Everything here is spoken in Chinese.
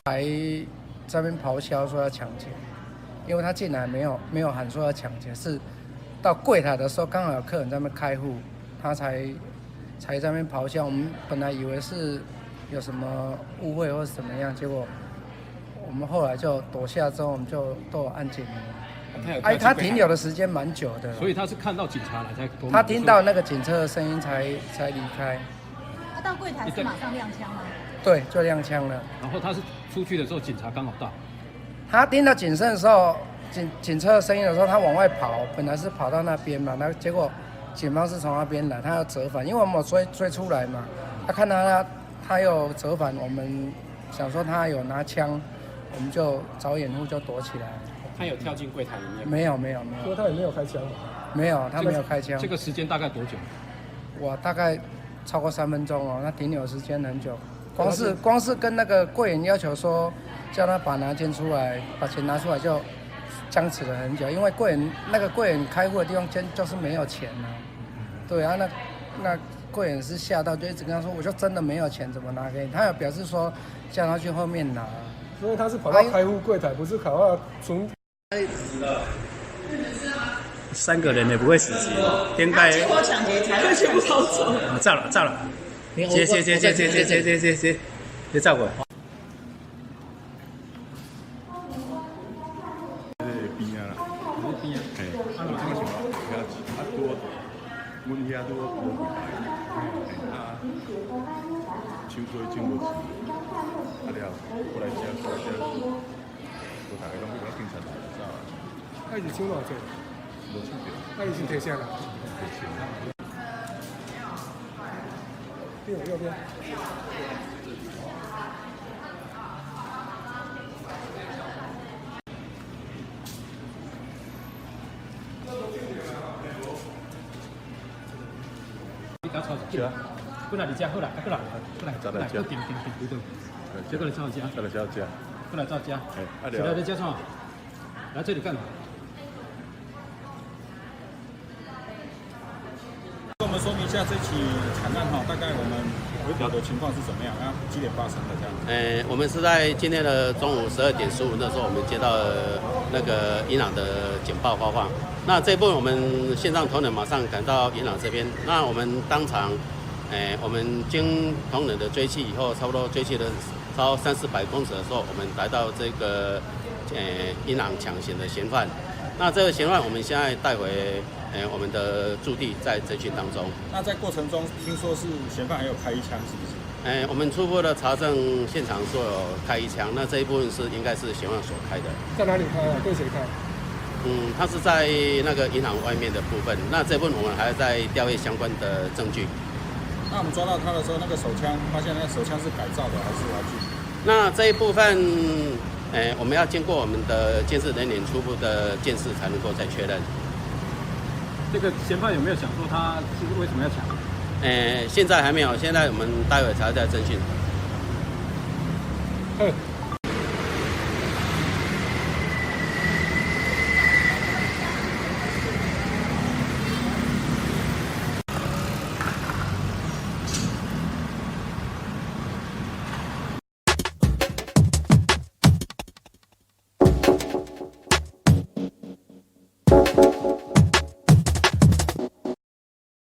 还在那边咆哮说要抢劫，因为他进来没有喊说要抢劫，是到柜台的时候刚好有客人在那边开户，他才在那边咆哮。我们本来以为是有什么误会或是怎么样，结果我们后来就躲下之后，我们就都有按警铃。他停留的时间蛮久的，所以他是看到警察来才。他听到那个警车的声音才离开。他到柜台是马上亮枪吗？对，就亮枪了。然后他是出去的时候，警察刚好到。他听到警声的时候，警车的声音的时候，他往外跑，本来是跑到那边嘛，那结果警方是从那边来，他要折返，因为我们有追出来嘛，他看到他又折返，我们想说他有拿枪，我们就找掩护就躲起来。他有跳进柜台里面？没有。说他也没有开枪。没有，他没有开枪。这个时间大概多久？我大概超过3分钟哦，那停留时间很久。光是跟那个柜员要求说，叫他把拿钱出来，把钱拿出来就僵持了很久，因为柜员开户的地方就是没有钱啊。对啊，那柜员是吓到，就一直跟他说，我就真的没有钱，怎么拿给你？他有表示说叫他去后面拿。所以他是跑到开户柜台，不是跑到存。3个人也不会死机，应该。结果抢劫才会全部跑走。照了，接，别照过来。边啊啦，边啊，嘿，啊，有这个情况，啊多，阮遐都无柜台，啊，手做种无钱，啊了，过来遮，我大家拢要警察来走啊。他是抢偌济？无抢着。他是提啥啦？右边。你搞错是啊，过来你家，过来，顶，结果来照家，再来照家，过来照家，哎，起来在家上，来这里干嘛？跟我们说明一下这起惨案哈，大概我们围剿的情况是怎么样啊？几点发生的这样？我们是在今天的中午12点15分的时候，我们接到了那个伊朗的警报发放。那这一部分我们线上同仁马上赶到伊朗这边，那我们当场，我们经同仁的追击以后，差不多追击了超300-400公尺的时候，我们来到这个伊朗抢险的嫌犯。那这个嫌犯我们现在带回我们的驻地，在侦讯当中。那在过程中听说是嫌犯还有开一枪，是不是？我们初步的查证现场说有开一枪，那这一部分应该是嫌犯所开的。在哪里开啊？对谁开？他是在那个银行外面的部分。那这部分我们还在调阅相关的证据。那我们抓到他的时候，那个手枪发现那个手枪是改造的还是玩具？那这一部分，我们要经过我们的监视人员初步的监视才能够再确认。这个嫌犯有没有想说他是为什么要抢？现在还没有，现在我们待会才在侦讯。